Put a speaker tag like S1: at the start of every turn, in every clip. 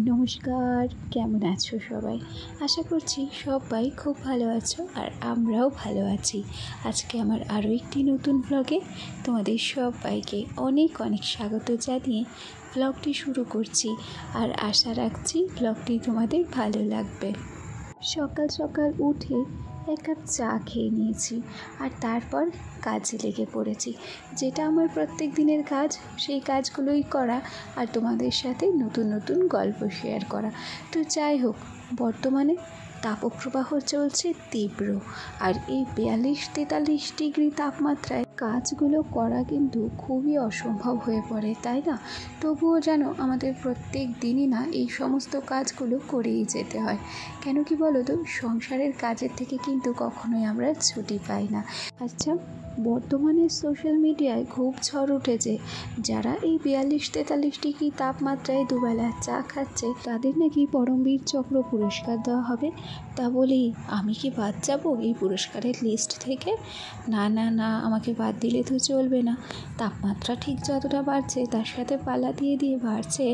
S1: নমস্কার, কেমন আছো সবাই? আশা করছি সবাই খুব ভালো আছো আর আমরাও ভালো আছি। আজকে আমার আরও একটি নতুন ব্লগে তোমাদের সবাইকে অনেক অনেক স্বাগত জানিয়ে ব্লগটি শুরু করছি। আর আশা রাখছি ব্লগটি তোমাদের ভালো লাগবে। সকাল সকাল উঠে এক কাপ চা খেয়ে নিয়েছি আর তারপর কাজে লেগে পড়েছি। যেটা আমার প্রত্যেক দিনের কাজ, সেই কাজগুলোই করা আর তোমাদের সাথে নতুন নতুন গল্প শেয়ার করা। তো যাই হোক, বর্তমানে তাপপ্রবাহ চলছে তীব্র, আর এই 42-43 ডিগ্রি তাপমাত্রায় কাজগুলো করা কিন্তু খুবই অসম্ভব হয়ে পড়ে, তাই না? তবুও যেন আমাদের প্রত্যেক দিনই না এই সমস্ত কাজগুলো করেই যেতে হয়। কেন কি বলো তো, সংসারের কাজের থেকে কিন্তু কখনোই আমরা ছুটি পাই না। আচ্ছা, বর্তমানে সোশ্যাল মিডিয়ায় খুব ঝড় উঠেছে, যারা এই 42-43 ডিগ্রি তাপমাত্রায় দুবেলা চা খাচ্ছে তাদের নাকি পরমবীর চক্র পুরস্কার দেওয়া হবে। তা বলি, আমি কি বাদ যাবো এই পুরস্কারের লিস্ট থেকে? না না না, আমাকে বাদ দিলে তো চলবে না। তাপমাত্রা ঠিক যতটা বাড়ছে তার সাথে পাল্লা দিয়ে দিয়ে বাড়ছে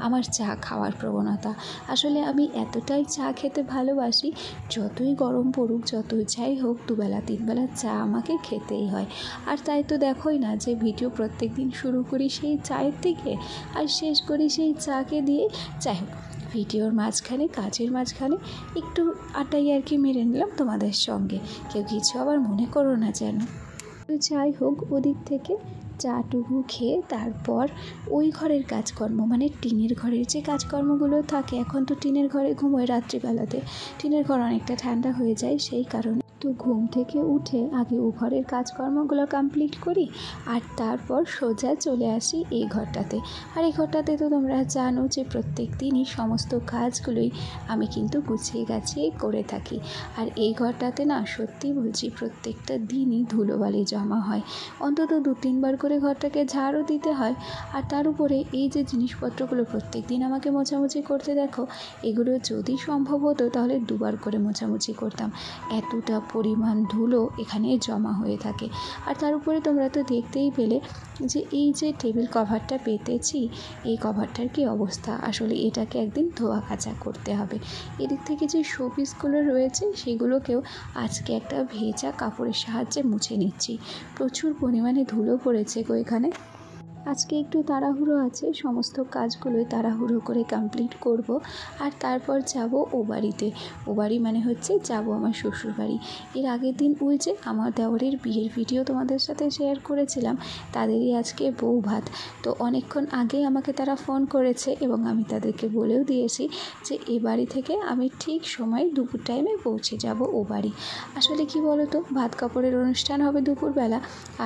S1: আমার চা খাওয়ার প্রবণতা। আসলে আমি এতটাই চা খেতে ভালোবাসি, যতই গরম পড়ুক, যতই যাই হোক, দুবেলা তিনবেলা চা আমাকে খেতেই হয়। আর তাই তো দেখোই না যে ভিডিও প্রত্যেক দিন শুরু করি সেই চায়ের থেকে আর শেষ করি সেই চাকে দিয়ে। যাই হোক, ভিডিওর মাঝখানে, কাজের মাঝখানে একটু আড্ডাই আর কি মেরে নিলাম তোমাদের সঙ্গে। কেউ কিছু আবার মনে করো না যেন। তো যাই হোক, ওদিক থেকে চাটুকু খেয়ে তারপর ওই ঘরের কাজকর্ম, মানে টিনের ঘরের যে কাজকর্মগুলো থাকে, এখন তো টিনের ঘরে ঘুমোয় রাত্রিবেলাতে, টিনের ঘর অনেকটা ঠান্ডা হয়ে যায়, সেই কারণে তো ঘুম থেকে উঠে আগে ও ঘরের কাজকর্মগুলো কমপ্লিট করি আর তারপর সোজা চলে আসি এই ঘরটাতে। আর এই ঘরটাতে তো তোমরা জানো যে প্রত্যেক দিনই সমস্ত কাজগুলোই আমি কিন্তু গুছিয়ে গাছিয়ে করে থাকি। আর এই ঘরটাতে না, সত্যি বলছি, প্রত্যেকটা দিনই ধুলোবালি জমা হয়। অন্তত 2-3 বার করে ঘরটাকে ঝাড়ও দিতে হয়। আর তার উপরে এই যে জিনিসপত্রগুলো প্রত্যেক দিন আমাকে মোছামুছি করতে দেখো, এগুলো যদি সম্ভব হতো তাহলে 2 বার করে মোছামুছি করতাম। এতটা পরিমাণ ধুলো এখানে জমা হয়ে থাকে। আর তার উপরে তোমরা তো দেখতেই পেলে যে এই যে টেবিল কভারটা পেতেছি, এই কভারটার কি অবস্থা। আসলে এটাকে একদিন ধোয়া কাচা করতে হবে। এদিক থেকে যে শোপিসগুলো রয়েছে সেগুলোকেও আজকে একটা ভেজা কাপড়ের সাহায্যে মুছে নিচ্ছি। প্রচুর পরিমাণে ধুলো পড়েছে গো এখানে। আজকে একটু তাড়াহুড়ো আছে, সমস্ত কাজগুলোই তাড়াহুড়ো করে কমপ্লিট করব। আর তারপর যাব ও বাড়িতে। ও বাড়ি মানে হচ্ছে যাব আমার শ্বশুর বাড়ি। এর আগের দিন ওই যে আমার দেওরের বিয়ের ভিডিও তোমাদের সাথে শেয়ার করেছিলাম, তাদেরই আজকে বউ ভাত। তো অনেকক্ষণ আগেই আমাকে তারা ফোন করেছে এবং আমি তাদেরকে বলেও দিয়েছি যে এ বাড়ি থেকে আমি ঠিক সময় দুপুর টাইমে পৌঁছে যাব ও বাড়ি। আসলে কি বলো তো, ভাত কাপড়ের অনুষ্ঠান হবে দুপুরবেলা,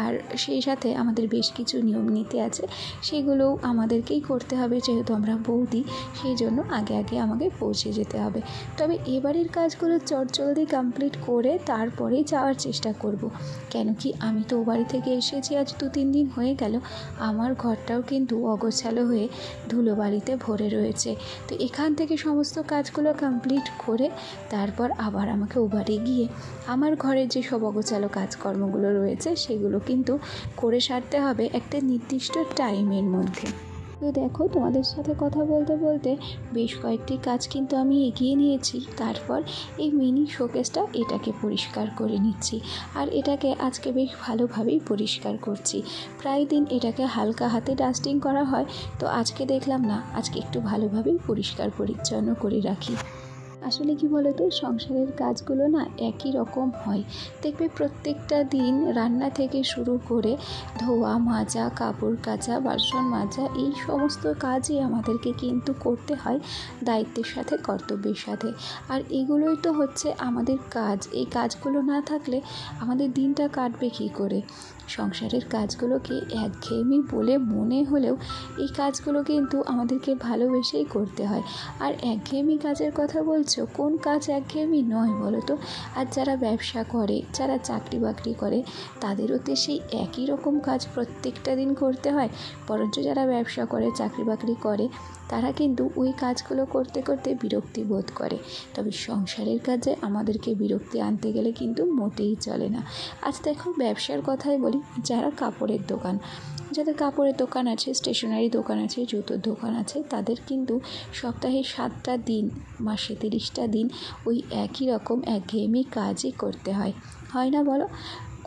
S1: আর সেই সাথে আমাদের বেশ কিছু নিয়ম নীতি আছে, সেগুলোও আমাদেরকেই করতে হবে, যেহেতু আমরা বৌদি, সেই জন্য আগে আগে আমাকে পৌঁছে যেতে হবে। তবে এবারের কাজগুলো চটজলদি কমপ্লিট করে তারপরেই যাওয়ার চেষ্টা করব। কেন কি, আমি তো ও বাড়ি থেকে এসেছি আজ 2-3 দিন হয়ে গেল, আমার ঘরটাও কিন্তু অগোছালো হয়ে ধুলোবালিতে ভরে রয়েছে। তো এখান থেকে সমস্ত কাজগুলো কমপ্লিট করে তারপর আবার আমাকে ও বাড়ি গিয়ে আমার ঘরের যে সব অগোছালো কাজকর্মগুলো রয়েছে সেগুলো কিন্তু করে সারতে হবে একটা নির্দিষ্ট টাইমের মধ্যে। তো দেখো, তোমাদের সাথে কথা বলতে বলতে বেশ কয়েকটি কাজ কিন্তু আমি এগিয়ে নিয়েছি। তারপর এই মিনি শোকেসটা, এটাকে পরিষ্কার করে নিচ্ছি। আর এটাকে আজকে বেশ ভালোভাবেই পরিষ্কার করছি। প্রায় দিন এটাকে হালকা হাতে ডাস্টিং করা হয়, তো আজকে দেখলাম না, আজকে একটু ভালোভাবেই পরিষ্কার পরিচ্ছন্ন করে রাখি। আসলে কি বলো তো, সংসারের কাজগুলো না একই রকম হয়। দেখবে প্রত্যেকটা দিন রান্না থেকে শুরু করে ধোয়া মাজা, কাপড় কাচা, বাসন মাজা, এই সমস্ত কাজই আমাদেরকে কিন্তু করতে হয় দায়িত্বের সাথে, কর্তব্যের সাথে। আর এগুলোই তো হচ্ছে আমাদের কাজ। এই কাজগুলো না থাকলে আমাদের দিনটা কাটবে কী করে? সংসারের কাজগুলোকে একঘেয়েমি বলে মনে হলেও এই কাজগুলো কিন্তু আমাদেরকে ভালোবেসেই করতে হয়। আর একঘেয়েমি কাজের কথা বলছো, কোন কাজ একঘেয়েমি নয় বলো তো? আর যারা ব্যবসা করে, যারা চাকরি বাকরি করে, তাদেরও তো সেই একই রকম কাজ প্রত্যেকটা দিন করতে হয়। বরঞ্চ যারা ব্যবসা করে, চাকরি বাকরি করে, তারা কিন্তু ওই কাজগুলো করতে করতে বিরক্তি বোধ করে। তবে সংসারের কাজে আমাদেরকে বিরক্তি আনতে গেলে কিন্তু মোটেই চলে না। আজ দেখো, ব্যবসার কথাই বলি, করি যারা কাপড়ের দোকান, যাদের কাপড়ের দোকান আছে, স্টেশনারি দোকান আছে, জুতোর দোকান আছে, তাদের কিন্তু সপ্তাহে 7টা দিন, মাসে 30টা দিন ওই একই রকম একঘেয়েমি কাজই করতে হয়, হয় না বলো?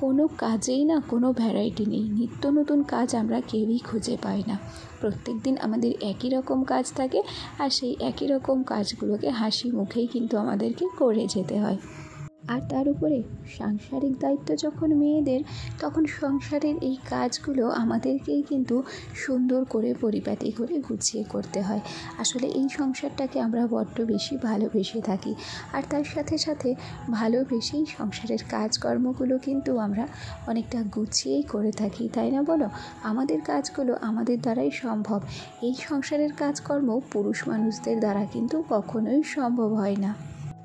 S1: কোনো কাজেই না কোনো ভ্যারাইটি নেই, নিত্য নতুন কাজ আমরা কেউই খুঁজে পাই না। প্রত্যেক দিন আমাদের একই রকম কাজ থাকে, আর সেই একই রকম কাজগুলোকে হাসি মুখেই কিন্তু আমাদেরকে করে যেতে হয়। আর তার উপরে সাংসারিক দায়িত্ব যখন মেয়েদের, তখন সংসারের এই কাজগুলো আমাদেরকেই কিন্তু সুন্দর করে পরিপাটি করে গুছিয়ে করতে হয়। আসলে এই সংসারটাকে আমরা বড্ড বেশি ভালোবেসে থাকি, আর তার সাথে সাথে ভালোবেসেই সংসারের কাজকর্মগুলো কিন্তু আমরা অনেকটা গুছিয়েই করে থাকি, তাই না বলো? আমাদের কাজগুলো আমাদের দ্বারাই সম্ভব। এই সংসারের কাজকর্ম পুরুষ মানুষদের দ্বারা কিন্তু কখনোই সম্ভব হয় না।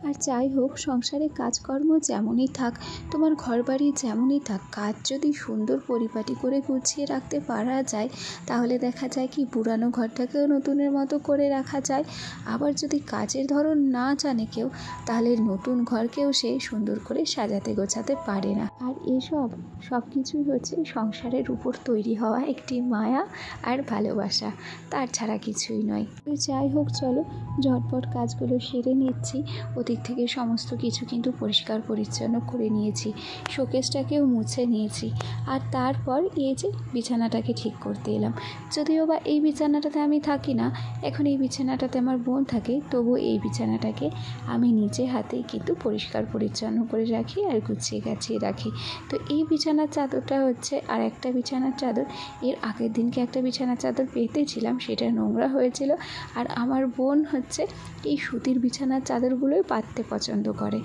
S1: আর যাই হোক, সংসারে কাজকর্ম যেমনই থাক, তোমার ঘরবাড়ি যেমনই থাক, কাজ যদি সুন্দর পরিপাটি করে গুছিয়ে রাখতে পারা যায়, তাহলে দেখা যায় কি পুরানো ঘরটাকেও নতুনের মতো করে রাখা যায়। আবার যদি কাজের ধরন না জানে কেউ, তাহলে নতুন ঘরকেও সে সুন্দর করে সাজাতে গোছাতে পারে না। আর সব কিছুই হচ্ছে সংসারের উপর তৈরি হওয়া একটি মায়া আর ভালোবাসা, তার ছাড়া কিছুই নয়। তো যাই হোক, চলো ঝটপট কাজগুলো সেরে নিচ্ছি। ওদিক থেকে সমস্ত কিছু কিন্তু পরিষ্কার পরিচ্ছন্ন করে নিয়েছি, শোকেসটাকেও মুছে নিয়েছি, আর তারপর এই যে বিছানাটাকে ঠিক করতে এলাম। যদিও বা এই বিছানাটাতে আমি থাকি না, এখন এই বিছানাটাতে আমার বোন থাকে, তবুও এই বিছানাটাকে আমি নিজে হাতেই কিন্তু পরিষ্কার পরিচ্ছন্ন করে রাখি আর গুছিয়ে গাছিয়ে রাখি। তো এই বিছানার চাদরটা হচ্ছে আর একটা বিছানার চাদর, এর আগের দিনকে একটা বিছানার চাদর পেতেছিলাম, সেটা নোংরা হয়েছিল। আর আমার বোন হচ্ছে এই সুতির বিছানার চাদরগুলোই পাততে পছন্দ করে,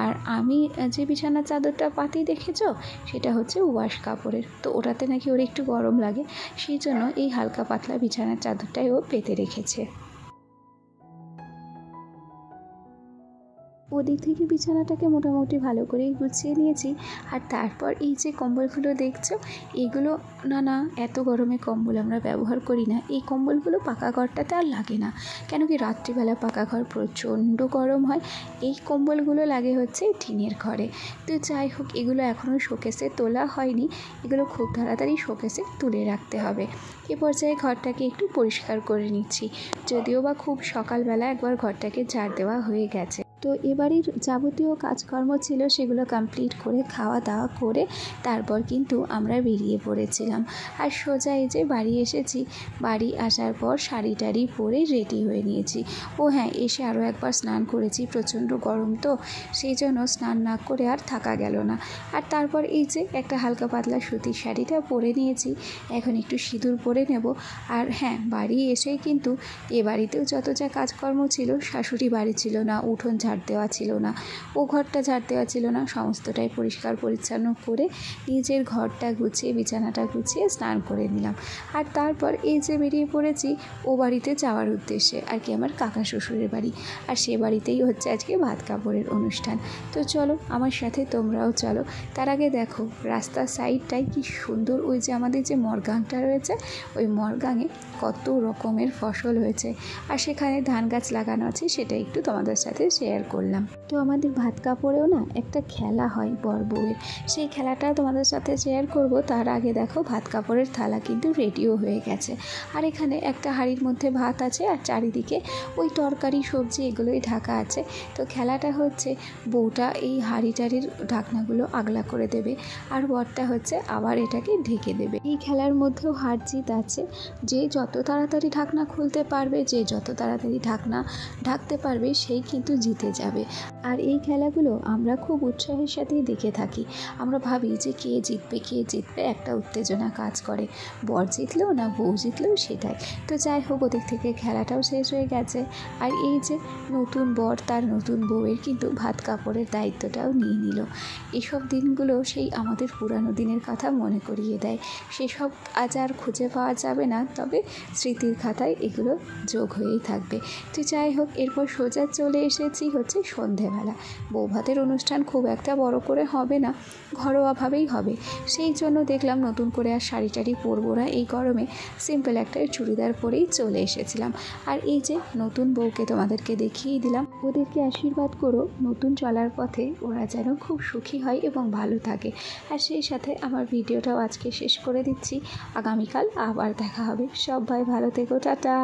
S1: আর আমি যে বিছানার চাদরটা পাতি দেখেছো, সেটা হচ্ছে ওয়াশ কাপড়ের। তো ওটাতে নাকি ওর একটু গরম লাগে, সেই জন্য এই হালকা পাতলা বিছানার চাদরটাই ও পেতে রেখেছে। ওদিক থেকে বিছানাটাকে মোটামুটি ভালো করেই গুছিয়ে নিয়েছি। আর তারপর এই যে কম্বলগুলো দেখছো, এগুলো না এত গরমে কম্বল আমরা ব্যবহার করি না। এই কম্বলগুলো পাকা ঘরটাতে আর লাগে না, কেন কি রাত্রিবেলা পাকা ঘর প্রচণ্ড গরম হয়। এই কম্বলগুলো লাগে হচ্ছে টিনের ঘরে। তো যাই হোক, এগুলো এখনও শোকেসে তোলা হয়নি, এগুলো খুব তাড়াতাড়ি শোকেসে তুলে রাখতে হবে। এ পর্যায়ে ঘরটাকে একটু পরিষ্কার করে নিচ্ছি, যদিও বা খুব সকালবেলা একবার ঘরটাকে ঝাড় দেওয়া হয়ে গেছে। তো এবারের যাবতীয় কাজকর্ম ছিল, সেগুলো কমপ্লিট করে খাওয়া দাওয়া করে তারপর কিন্তু আমরা বেরিয়ে পড়েছিলাম। আর সোজা এই যে বাড়ি এসেছি, বাড়ি আসার পর শাড়ি টাড়ি পরে রেডি হয়ে নিয়েছি। ও হ্যাঁ, এসে আরও একবার স্নান করেছি, প্রচণ্ড গরম তো সেই জন্য স্নান না করে আর থাকা গেল না। আর তারপর এই যে একটা হালকা পাতলা সুতির শাড়িটা পরে নিয়েছি, এখন একটু সিঁদুর পরে নেব। আর হ্যাঁ, বাড়ি এসেই কিন্তু এ বাড়িতেও যত যা কাজকর্ম ছিল, শাশুড়ি বাড়ি ছিল না, উঠোন ঝাড় দেওয়া ছিল না, ও ঘরটা ঝাড় দেওয়া ছিল না, সমস্তটাই পরিষ্কার পরিচ্ছন্ন করে নিজের ঘরটা গুছিয়ে বিছানাটা গুছিয়ে স্নান করে নিলাম। আর তারপর এই যে বেরিয়ে পড়েছি ও বাড়িতে যাওয়ার উদ্দেশ্যে, আর কি আমার কাকা শ্বশুরের বাড়ি, আর সে বাড়িতেই হচ্ছে আজকে ভাত কাপড়ের অনুষ্ঠান। তো চলো আমার সাথে তোমরাও চলো। তার আগে দেখো রাস্তার সাইডটাই কি সুন্দর, ওই যে আমাদের যে মরগাংটা রয়েছে, ওই মরগাঙে কত রকমের ফসল হয়েছে, আর সেখানে ধান গাছ লাগানো আছে, সেটা একটু তোমাদের সাথে শেয়ার করলাম। তো আমাদের ভাত কাপড়েও না একটা খেলা হয় বর বউয়ের, সেই খেলাটা তোমাদের সাথে শেয়ার করব। তার আগে দেখো ভাত কাপড়ের থালা কিন্তু রেডিও হয়ে গেছে, আর এখানে একটা হাঁড়ির মধ্যে ভাত আছে, আর চারিদিকে ওই তরকারি সবজি এগুলোই ঢাকা আছে। তো খেলাটা হচ্ছে বউটা এই হাঁড়ি টাড়ির ঢাকনাগুলো আগলা করে দেবে, আর বরটা হচ্ছে আবার এটাকে ঢেকে দেবে। এই খেলার মধ্যেও হার জিত আছে, যে যত তাড়াতাড়ি ঢাকনা খুলতে পারবে, যে যত তাড়াতাড়ি ঢাকনা ঢাকতে পারবে, সেই কিন্তু জিতে যাবে। আর এই খেলাগুলো আমরা খুব উৎসাহের সাথেই দেখে থাকি, আমরা ভাবি যে কে জিতবে, একটা উত্তেজনা কাজ করে, বর জিতলেও না বউ জিতলেও সেটাই। তো যাই হোক, ওদিক থেকে খেলাটাও শেষ হয়ে গেছে, আর এই যে নতুন বর তার নতুন বউয়ের কিন্তু ভাত কাপড়ের দায়িত্বটাও নিয়ে নিল। এসব দিনগুলো সেই আমাদের পুরানো দিনের কথা মনে করিয়ে দেয়, সেসব আজ আর খুঁজে পাওয়া যাবে না, তবে স্মৃতির খাতায় এগুলো যোগ হয়েই থাকবে। তো যাই হোক, এরপর সোজা চলে এসেছি হচ্ছে সন্ধেবেলা। বৌভাতের অনুষ্ঠান খুব একটা বড় করে হবে না, ঘরোয়াভাবেই হবে। সেই জন্য দেখলাম নতুন করে আর শাড়ি টাড়ি পরবো না, এই গরমে সিম্পল একটা চুড়িদার পরেই চলে এসেছিলাম। আর এই যে নতুন বউকে তোমাদেরকে দেখিয়ে দিলাম। ওদেরকে আশীর্বাদ করো নতুন চলার পথে ওরা যেন খুব সুখী হয় এবং ভালো থাকে। আর সেই সাথে আমার ভিডিওটাও আজকে শেষ করে দিচ্ছি। আগামীকাল আবার দেখা হবে। সবাই ভালো থেকো, টাটা।